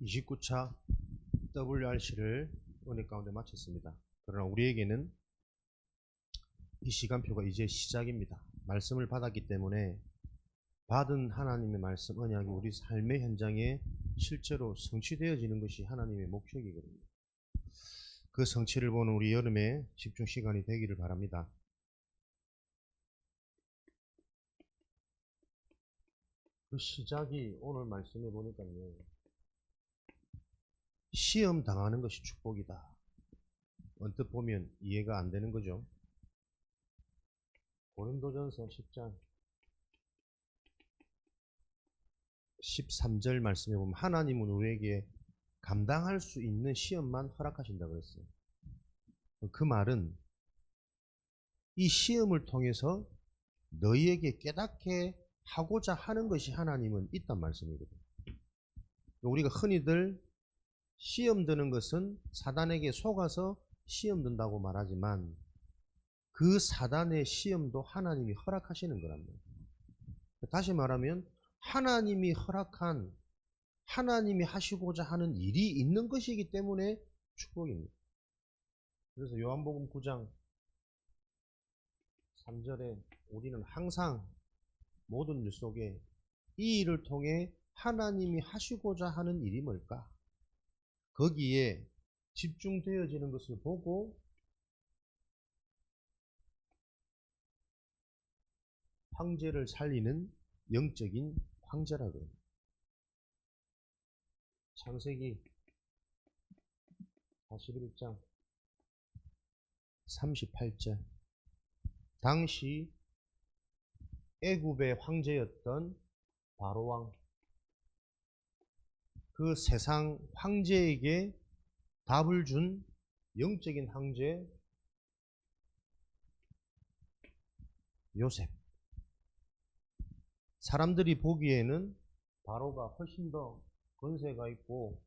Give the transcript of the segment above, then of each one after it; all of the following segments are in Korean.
29차 WRC를 은혜 가운데 마쳤습니다. 그러나 우리에게는 이 시간표가 이제 시작입니다. 말씀을 받았기 때문에 받은 하나님의 말씀, 언약이 우리 삶의 현장에 실제로 성취되어지는 것이 하나님의 목적이거든요. 그 성취를 보는 우리 여름의 집중 시간이 되기를 바랍니다. 그 시작이 오늘 말씀해 보니까요, 시험 당하는 것이 축복이다. 언뜻 보면 이해가 안 되는 거죠. 고린도전서 10장 13절 말씀해 보면 하나님은 우리에게 감당할 수 있는 시험만 허락하신다 그랬어요. 그 말은 이 시험을 통해서 너희에게 깨닫게 하고자 하는 것이 하나님은 있단 말씀이거든요. 우리가 흔히들 시험 드는 것은 사단에게 속아서 시험 든다고 말하지만 그 사단의 시험도 하나님이 허락하시는 거랍니다. 다시 말하면 하나님이 허락한, 하나님이 하시고자 하는 일이 있는 것이기 때문에 축복입니다. 그래서 요한복음 9장 3절에 우리는 항상 모든 일 속에 이 일을 통해 하나님이 하시고자 하는 일이 뭘까? 거기에 집중되어지는 것을 보고 황제를 살리는 영적인 황제라고 합니다. 창세기 41장 38절 당시 애굽의 황제였던 바로왕, 그 세상 황제에게 답을 준 영적인 황제 요셉. 사람들이 보기에는 바로가 훨씬 더 권세가 있고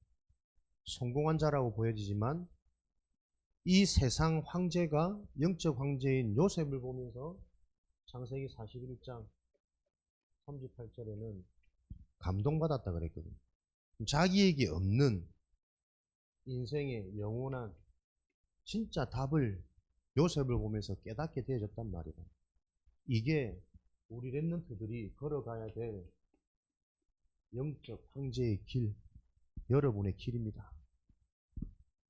성공한 자라고 보여지지만 이 세상 황제가 영적 황제인 요셉을 보면서 창세기 41장 38절에는 감동받았다 그랬거든요. 자기에게 없는 인생의 영원한 진짜 답을 요셉을 보면서 깨닫게 되어졌단 말이다. 이게 우리 렘넌트들이 걸어가야 될 영적 황제의 길, 여러분의 길입니다.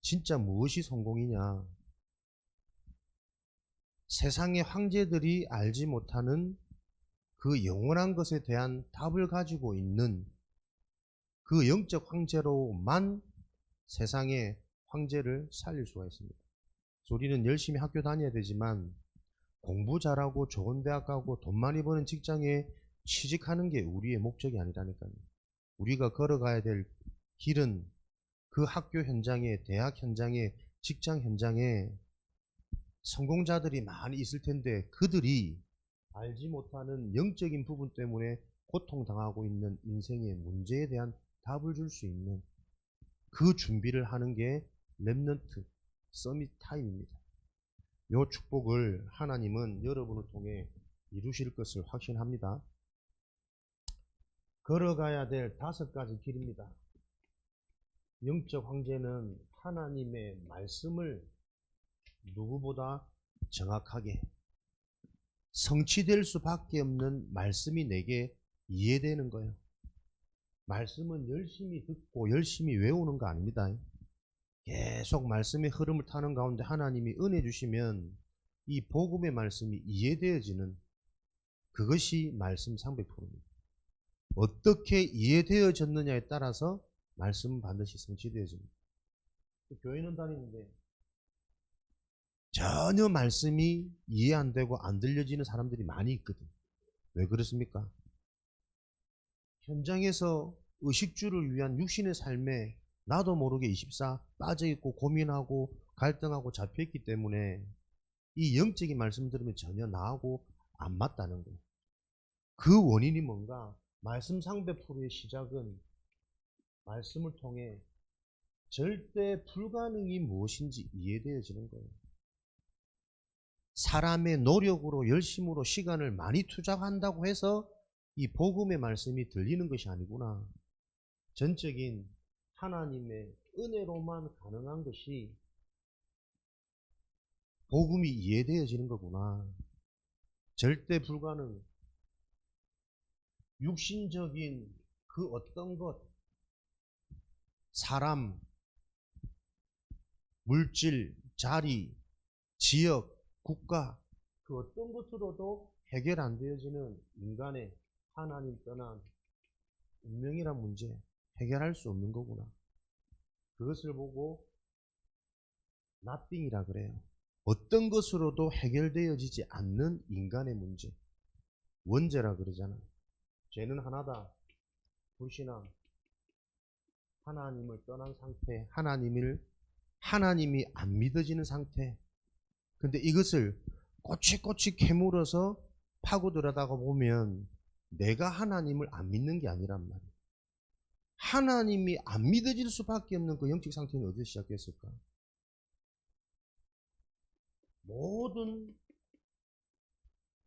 진짜 무엇이 성공이냐? 세상의 황제들이 알지 못하는 그 영원한 것에 대한 답을 가지고 있는 그 영적 황제로만 세상의 황제를 살릴 수가 있습니다. 우리는 열심히 학교 다녀야 되지만 공부 잘하고 좋은 대학 가고 돈 많이 버는 직장에 취직하는 게 우리의 목적이 아니라니까요. 우리가 걸어가야 될 길은 그 학교 현장에, 대학 현장에, 직장 현장에 성공자들이 많이 있을 텐데 그들이 알지 못하는 영적인 부분 때문에 고통당하고 있는 인생의 문제에 대한 답을 줄 수 있는 그 준비를 하는 게 렘넌트 서밋 타임입니다. 이 축복을 하나님은 여러분을 통해 이루실 것을 확신합니다. 걸어가야 될 5가지 길입니다. 영적 황제는 하나님의 말씀을 누구보다 정확하게 성취될 수밖에 없는 말씀이 내게 이해되는 거예요. 말씀은 열심히 듣고 열심히 외우는 거 아닙니다. 계속 말씀의 흐름을 타는 가운데 하나님이 은혜 주시면 이 복음의 말씀이 이해되어지는 그것이 말씀 300%입니다. 어떻게 이해되어졌느냐에 따라서 말씀은 반드시 성취되어집니다. 교회는 다니는데 전혀 말씀이 이해 안 되고 안 들려지는 사람들이 많이 있거든요. 왜 그렇습니까? 현장에서 의식주를 위한 육신의 삶에 나도 모르게 24 빠져있고 고민하고 갈등하고 잡혀있기 때문에 이 영적인 말씀 들으면 전혀 나하고 안 맞다는 거예요. 그 원인이 뭔가? 말씀 300%의 시작은 말씀을 통해 절대 불가능이 무엇인지 이해되어지는 거예요. 사람의 노력으로 열심으로 시간을 많이 투자한다고 해서 이 복음의 말씀이 들리는 것이 아니구나. 전적인 하나님의 은혜로만 가능한 것이 복음이 이해되어지는 거구나. 절대 불가능. 육신적인 그 어떤 것, 사람, 물질, 자리, 지역, 국가, 그 어떤 것으로도 해결 안 되어지는 인간의 하나님 떠난 운명이란 문제 해결할 수 없는 거구나. 그것을 보고 nothing이라 그래요. 어떤 것으로도 해결되어지지 않는 인간의 문제. 원죄라 그러잖아. 죄는 하나다. 불신앙. 하나님을 떠난 상태. 하나님이 안 믿어지는 상태. 근데 이것을 꼬치꼬치 캐물어서 파고 들여다가 보면 내가 하나님을 안 믿는 게 아니란 말이야. 하나님이 안 믿어질 수밖에 없는 그 영적 상태는 어디서 시작됐을까? 모든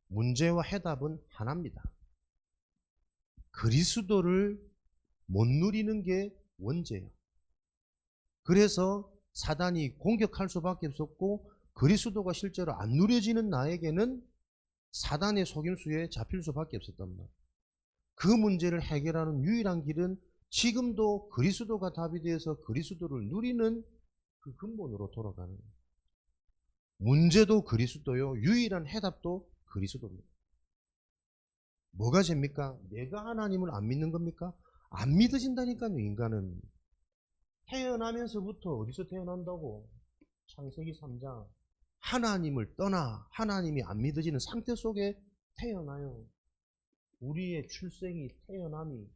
문제와 해답은 하나입니다. 그리스도를 못 누리는 게 원죄예요. 그래서 사단이 공격할 수밖에 없었고 그리스도가 실제로 안 누려지는 나에게는 사단의 속임수에 잡힐 수밖에 없었단 말이에요. 그 문제를 해결하는 유일한 길은 지금도 그리스도가 답이 되어서 그리스도를 누리는 그 근본으로 돌아가는 거예요. 문제도 그리스도요. 유일한 해답도 그리스도입니다. 뭐가 죄입니까? 내가 하나님을 안 믿는 겁니까? 안 믿어진다니까요. 인간은 태어나면서부터 어디서 태어난다고? 창세기 3장 하나님을 떠나 하나님이 안 믿어지는 상태 속에 태어나요. 우리의 출생이 태어남이.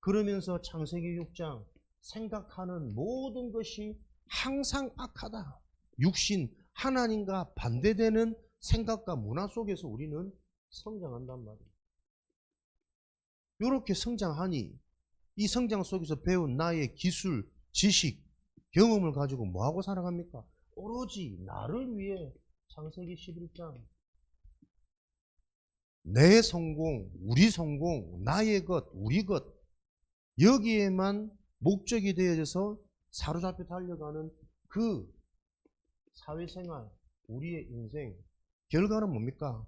그러면서 창세기 6장 생각하는 모든 것이 항상 악하다. 육신, 하나님과 반대되는 생각과 문화 속에서 우리는 성장한단 말이에요. 이렇게 성장하니 이 성장 속에서 배운 나의 기술, 지식, 경험을 가지고 뭐하고 살아갑니까? 오로지 나를 위해 창세기 11장 내 성공, 우리 성공, 나의 것, 우리 것 여기에만 목적이 되어져서 사로잡혀 달려가는 그 사회생활, 우리의 인생 결과는 뭡니까?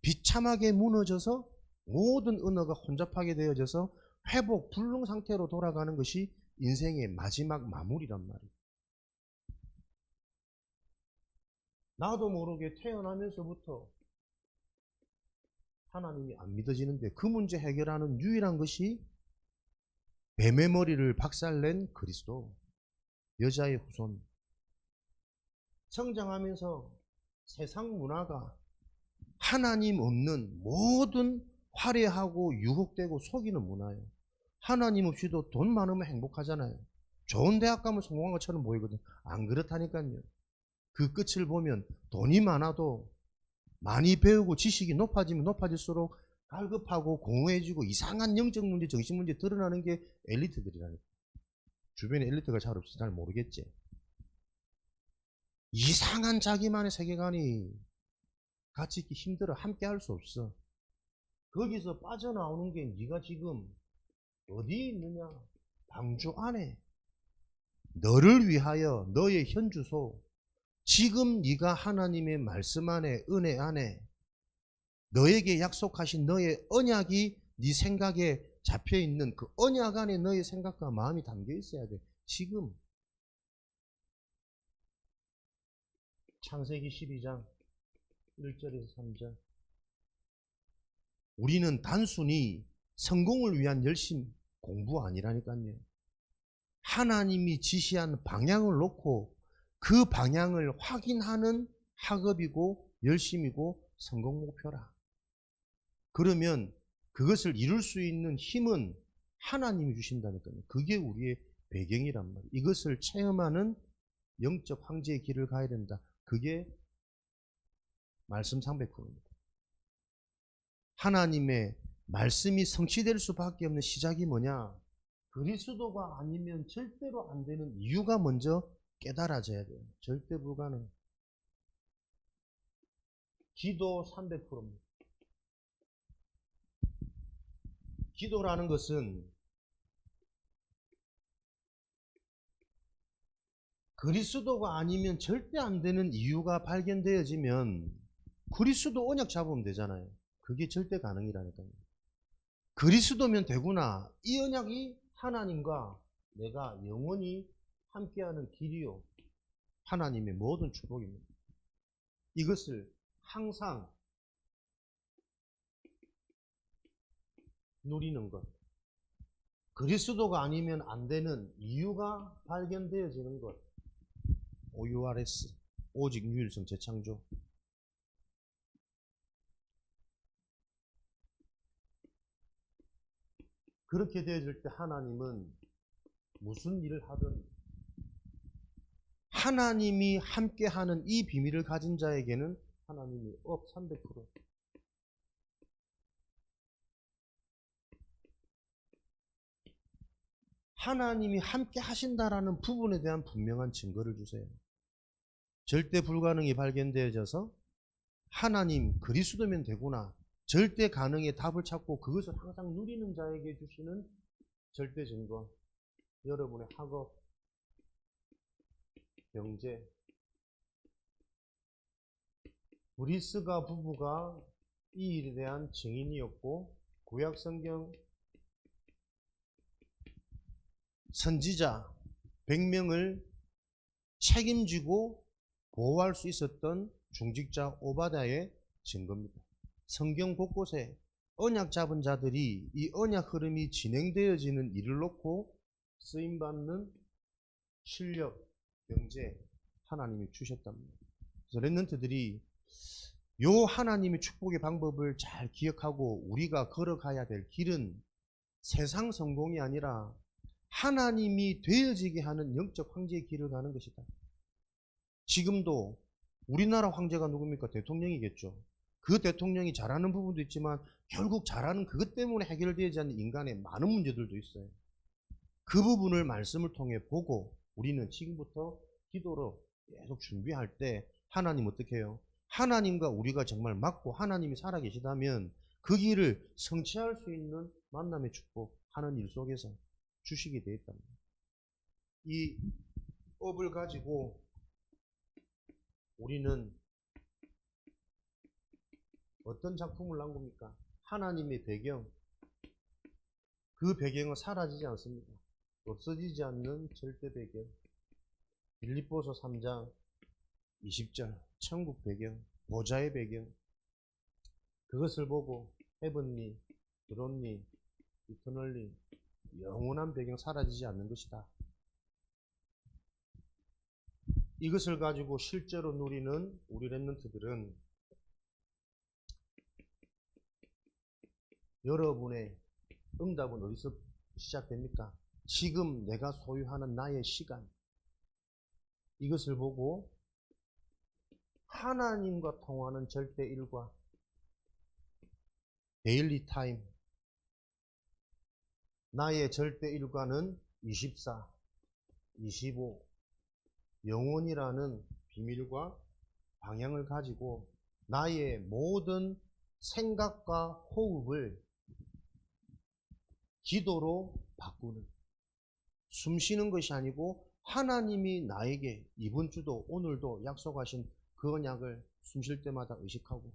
비참하게 무너져서 모든 언어가 혼잡하게 되어져서 회복 불능 상태로 돌아가는 것이 인생의 마지막 마무리란 말이에요. 나도 모르게 태어나면서부터 하나님이 안 믿어지는데 그 문제 해결하는 유일한 것이 뱀의 머리를 박살낸 그리스도, 여자의 후손. 성장하면서 세상 문화가 하나님 없는 모든 화려하고 유혹되고 속이는 문화예요. 하나님 없이도 돈 많으면 행복하잖아요. 좋은 대학 가면 성공한 것처럼 보이거든. 안 그렇다니까요. 그 끝을 보면 돈이 많아도 많이 배우고 지식이 높아지면 높아질수록 갈급하고 공허해지고 이상한 영적 문제, 정신 문제 드러나는 게 엘리트들이라니까. 주변에 엘리트가 잘 없어서 잘 모르겠지. 이상한 자기만의 세계관이 같이 있기 힘들어. 함께 할 수 없어. 거기서 빠져나오는 게 네가 지금 어디 있느냐? 방주 안에. 너를 위하여 너의 현주소. 지금 네가 하나님의 말씀 안에, 은혜 안에 너에게 약속하신 너의 언약이 네 생각에 잡혀있는 그 언약 안에 너의 생각과 마음이 담겨 있어야 돼. 지금 창세기 12장 1절에서 3절 우리는 단순히 성공을 위한 열심 공부 아니라니까요. 하나님이 지시한 방향을 놓고 그 방향을 확인하는 학업이고 열심이고 성공 목표라. 그러면 그것을 이룰 수 있는 힘은 하나님이 주신다니까요. 그게 우리의 배경이란 말이에요. 이것을 체험하는 영적 황제의 길을 가야 된다. 그게 말씀 300%입니다. 하나님의 말씀이 성취될 수밖에 없는 시작이 뭐냐? 그리스도가 아니면 절대로 안 되는 이유가 먼저 깨달아져야 돼요. 절대 불가능. 기도 300%입니다. 기도라는 것은 그리스도가 아니면 절대 안 되는 이유가 발견되어지면 그리스도 언약 잡으면 되잖아요. 그게 절대 가능이라니까요. 그리스도면 되구나. 이 언약이 하나님과 내가 영원히 함께하는 길이요. 하나님의 모든 축복입니다. 이것을 항상 누리는 것. 그리스도가 아니면 안 되는 이유가 발견되어지는 것. OURS, 오직 유일성 재창조. 그렇게 되어질 때 하나님은 무슨 일을 하든 하나님이 함께하는 이 비밀을 가진 자에게는 하나님이 업 300%. 하나님이 함께 하신다라는 부분에 대한 분명한 증거를 주세요. 절대 불가능이 발견되어져서 하나님 그리스도면 되구나. 절대 가능의 답을 찾고 그것을 항상 누리는 자에게 주시는 절대 증거. 여러분의 학업, 경제. 브리스가 부부가 이 일에 대한 증인이었고 구약성경 선지자 100명을 책임지고 보호할 수 있었던 중직자 오바댜의 증거입니다. 성경 곳곳에 언약 잡은 자들이 이 언약 흐름이 진행되어지는 일을 놓고 쓰임받는 실력, 경제 하나님이 주셨답니다. 그래서 렘넌트들이 요 하나님의 축복의 방법을 잘 기억하고 우리가 걸어가야 될 길은 세상 성공이 아니라 하나님이 되어지게 하는 영적 황제의 길을 가는 것이다. 지금도 우리나라 황제가 누굽니까? 대통령이겠죠. 그 대통령이 잘하는 부분도 있지만 결국 잘하는 그것 때문에 해결되지 않는 인간의 많은 문제들도 있어요. 그 부분을 말씀을 통해 보고 우리는 지금부터 기도로 계속 준비할 때 하나님 어떻게 해요? 하나님과 우리가 정말 맞고 하나님이 살아계시다면 그 길을 성취할 수 있는 만남의 축복 하는 일 속에서 주시게 되어 있답니다. 이 업을 가지고 우리는 어떤 작품을 난 겁니까? 하나님의 배경. 그 배경은 사라지지 않습니다. 없어지지 않는 절대 배경. 빌립보서 3장 20절 천국 배경, 보좌의 배경. 그것을 보고 헤븐리, 드론리, 이터널리 영원한 배경 사라지지 않는 것이다. 이것을 가지고 실제로 누리는 우리 렘넌트들은 여러분의 응답은 어디서 시작됩니까? 지금 내가 소유하는 나의 시간. 이것을 보고 하나님과 통하는 절대 일과 데일리 타임. 나의 절대 일과는 24, 25, 영혼이라는 비밀과 방향을 가지고 나의 모든 생각과 호흡을 기도로 바꾸는, 숨 쉬는 것이 아니고 하나님이 나에게 이번 주도 오늘도 약속하신 그 언약을 숨 쉴 때마다 의식하고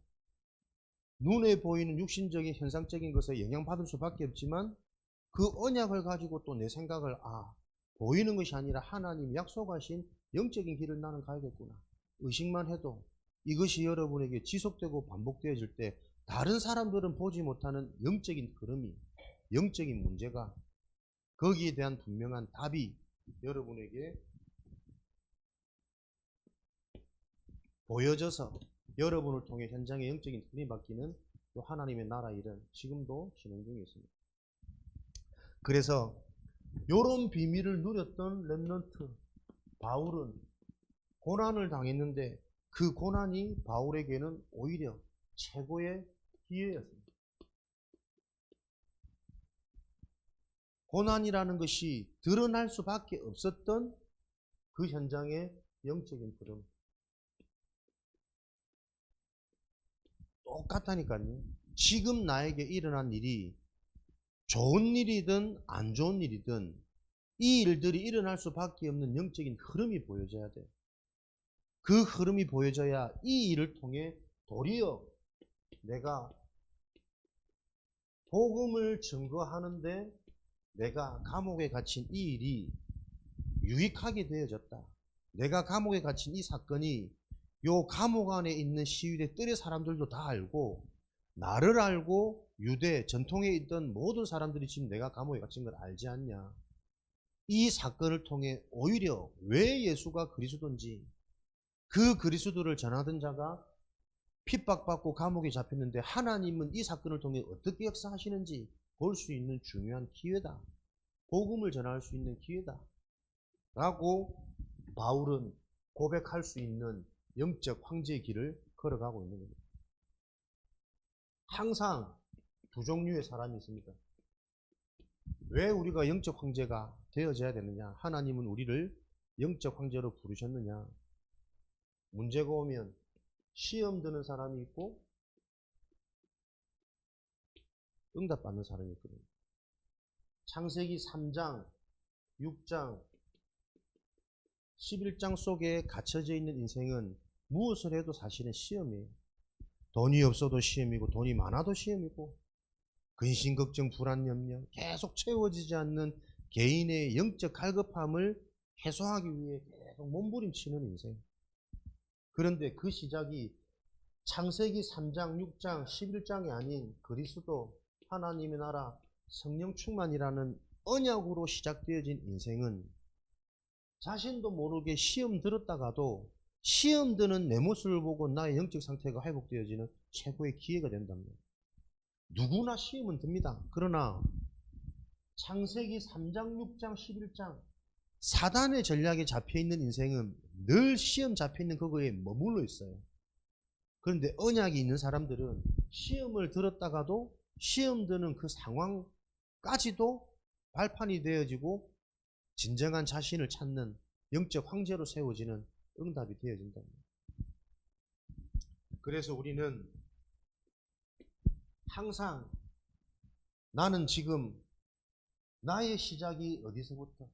눈에 보이는 육신적인 현상적인 것에 영향받을 수밖에 없지만 그 언약을 가지고 또 내 생각을 보이는 것이 아니라 하나님 약속하신 영적인 길을 나는 가야겠구나. 의식만 해도 이것이 여러분에게 지속되고 반복되어질 때 다른 사람들은 보지 못하는 영적인 흐름이, 영적인 문제가 거기에 대한 분명한 답이 여러분에게 보여져서 여러분을 통해 현장의 영적인 흐름이 바뀌는 또 하나님의 나라 일은 지금도 진행 중에 있습니다. 그래서 이런 비밀을 누렸던 렘넌트 바울은 고난을 당했는데 그 고난이 바울에게는 오히려 최고의 기회였습니다. 고난이라는 것이 드러날 수밖에 없었던 그 현장의 영적인 흐름. 똑같다니까요. 지금 나에게 일어난 일이 좋은 일이든 안 좋은 일이든 이 일들이 일어날 수밖에 없는 영적인 흐름이 보여져야 돼. 그 흐름이 보여져야 이 일을 통해 도리어 내가 복음을 증거하는데 내가 감옥에 갇힌 이 일이 유익하게 되어졌다. 내가 감옥에 갇힌 이 사건이 요 감옥 안에 있는 시위대 뜰의 사람들도 다 알고, 나를 알고 유대 전통에 있던 모든 사람들이 지금 내가 감옥에 갇힌 걸 알지 않냐. 이 사건을 통해 오히려 왜 예수가 그리스도인지, 그 그리스도를 전하던 자가 핍박받고 감옥에 잡혔는데 하나님은 이 사건을 통해 어떻게 역사하시는지 볼 수 있는 중요한 기회다. 복음을 전할 수 있는 기회다. 라고 바울은 고백할 수 있는 영적 황제의 길을 걸어가고 있는 겁니다. 항상 두 종류의 사람이 있습니다. 왜 우리가 영적 황제가 되어져야 되느냐? 하나님은 우리를 영적 황제로 부르셨느냐? 문제가 오면 시험 드는 사람이 있고 응답받는 사람이 있거든요. 창세기 3장, 6장, 11장 속에 갇혀져 있는 인생은 무엇을 해도 사실은 시험이에요. 돈이 없어도 시험이고, 돈이 많아도 시험이고, 근심, 걱정, 불안, 염려, 계속 채워지지 않는 개인의 영적 갈급함을 해소하기 위해 계속 몸부림치는 인생. 그런데 그 시작이 창세기 3장, 6장, 11장이 아닌 그리스도, 하나님의 나라, 성령 충만이라는 언약으로 시작되어진 인생은 자신도 모르게 시험 들었다가도 시험 드는 내 모습을 보고 나의 영적 상태가 회복되어지는 최고의 기회가 된답니다. 누구나 시험은 듭니다. 그러나 창세기 3장, 6장, 11장 사단의 전략에 잡혀있는 인생은 늘 시험 잡혀있는 그거에 머물러 있어요. 그런데 언약이 있는 사람들은 시험을 들었다가도 시험 드는 그 상황까지도 발판이 되어지고 진정한 자신을 찾는 영적 황제로 세워지는 응답이 되어진다. 그래서 우리는 항상 나는 지금 나의 시작이 어디서부터,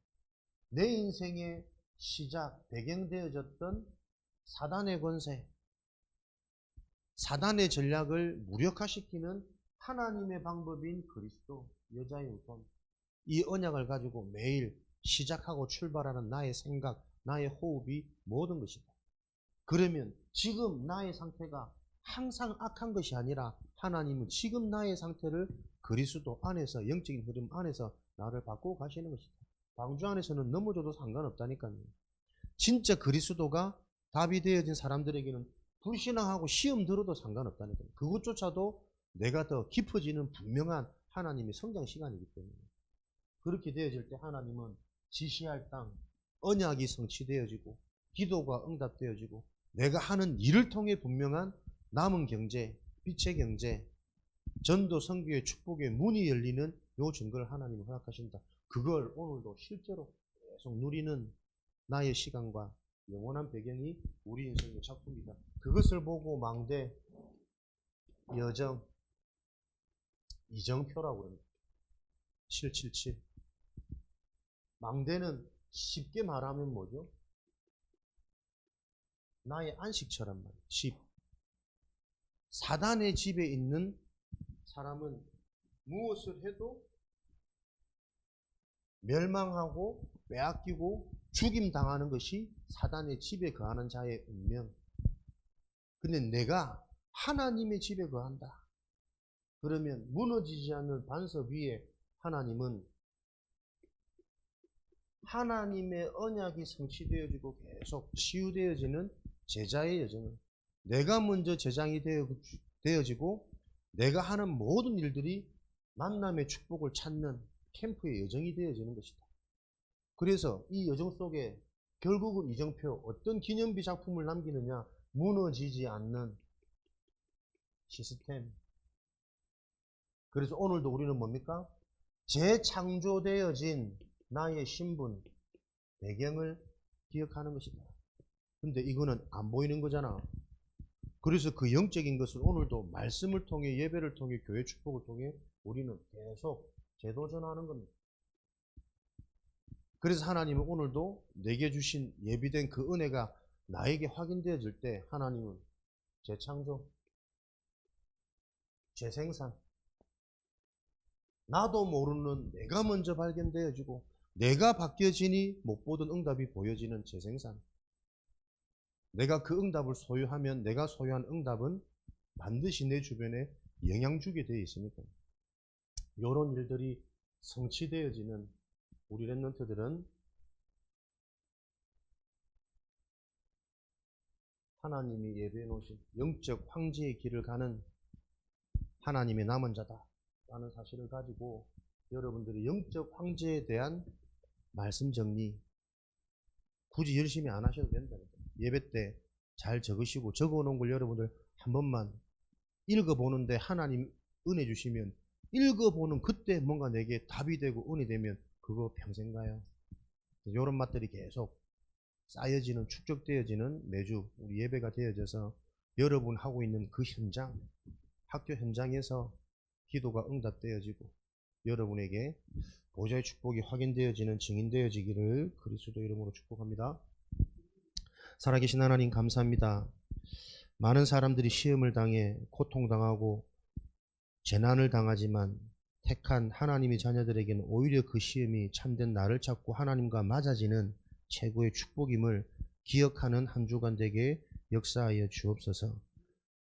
내 인생의 시작, 배경되어졌던 사단의 권세, 사단의 전략을 무력화시키는 하나님의 방법인 그리스도, 여자의 우선, 이 언약을 가지고 매일 시작하고 출발하는 나의 생각, 나의 호흡이 모든 것이다. 그러면 지금 나의 상태가 항상 악한 것이 아니라 하나님은 지금 나의 상태를 그리스도 안에서, 영적인 흐름 안에서 나를 바꾸고 가시는 것이다. 방주 안에서는 넘어져도 상관없다니까요. 진짜 그리스도가 답이 되어진 사람들에게는 불신앙하고 시험 들어도 상관없다니까요. 그것조차도 내가 더 깊어지는 분명한 하나님의 성장 시간이기 때문에, 그렇게 되어질 때 하나님은 지시할 땅, 언약이 성취되어지고 기도가 응답되어지고 내가 하는 일을 통해 분명한 남은 경제, 빛의 경제, 전도, 선교의 축복의 문이 열리는 요 증거를 하나님은 허락하신다. 그걸 오늘도 실제로 계속 누리는 나의 시간과 영원한 배경이 우리 인생의 작품이다. 그것을 보고 망대, 여정, 이정표라고 합니다. 777. 망대는 쉽게 말하면 뭐죠? 나의 안식처란 말이에요. 집. 사단의 집에 있는 사람은 무엇을 해도 멸망하고 빼앗기고 죽임당하는 것이 사단의 집에 거하는 자의 운명. 근데 내가 하나님의 집에 거한다. 그러면 무너지지 않는 반석 위에 하나님은 하나님의 언약이 성취되어지고 계속 치유되어지는 제자의 여정을, 내가 먼저 제장이 되어지고 내가 하는 모든 일들이 만남의 축복을 찾는 캠프의 여정이 되어지는 것이다. 그래서 이 여정 속에 결국은 이정표, 어떤 기념비 작품을 남기느냐, 무너지지 않는 시스템. 그래서 오늘도 우리는 뭡니까? 재창조되어진 나의 신분, 배경을 기억하는 것이다. 근데 이거는 안 보이는 거잖아. 그래서 그 영적인 것을 오늘도 말씀을 통해, 예배를 통해, 교회 축복을 통해 우리는 계속 재도전하는 겁니다. 그래서 하나님은 오늘도 내게 주신 예비된 그 은혜가 나에게 확인되어질 때 하나님은 재창조, 재생산, 나도 모르는 내가 먼저 발견되어지고 내가 바뀌어지니 못 보던 응답이 보여지는 재생산. 내가 그 응답을 소유하면 내가 소유한 응답은 반드시 내 주변에 영향 주게 되어 있으니까. 이런 일들이 성취되어지는 우리 랩런트들은 하나님이 예배해 놓으신 영적 황제의 길을 가는 하나님의 남은 자다 라는 사실을 가지고 여러분들이 영적 황제에 대한 말씀 정리 굳이 열심히 안 하셔도 된다. 예배 때 잘 적으시고 적어놓은 걸 여러분들 한 번만 읽어보는데 하나님 은혜 주시면 읽어보는 그때 뭔가 내게 답이 되고 은혜 되면 그거 평생 가요. 이런 맛들이 계속 쌓여지는, 축적되어지는 매주 우리 예배가 되어져서 여러분 하고 있는 그 현장, 학교 현장에서 기도가 응답되어지고 여러분에게 보좌의 축복이 확인되어지는 증인되어지기를 그리스도 이름으로 축복합니다. 살아계신 하나님 감사합니다. 많은 사람들이 시험을 당해 고통당하고 재난을 당하지만 택한 하나님의 자녀들에게는 오히려 그 시험이 참된 나를 찾고 하나님과 맞아지는 최고의 축복임을 기억하는 한 주간 되게 역사하여 주옵소서.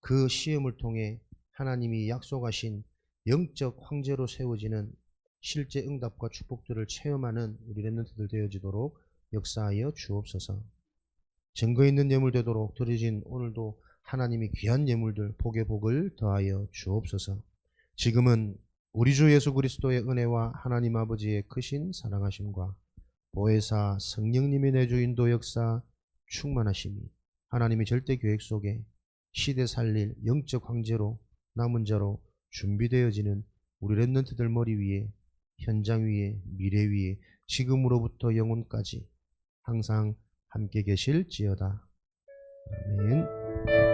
그 시험을 통해 하나님이 약속하신 영적 황제로 세워지는 실제 응답과 축복들을 체험하는 우리 랩런트들 되어지도록 역사하여 주옵소서. 증거 있는 예물 되도록 드려진 오늘도 하나님이 귀한 예물들 복의 복을 더하여 주옵소서. 지금은 우리 주 예수 그리스도의 은혜와 하나님 아버지의 크신 사랑하심과 보혜사 성령님의 내주 인도 역사 충만하심이 하나님의 절대 계획 속에 시대 살릴 영적 황제로 남은 자로 준비되어지는 우리 랩런트들 머리 위에 현장 위에 미래 위에 지금으로부터 영원까지 항상 함께 계실지어다. 아멘.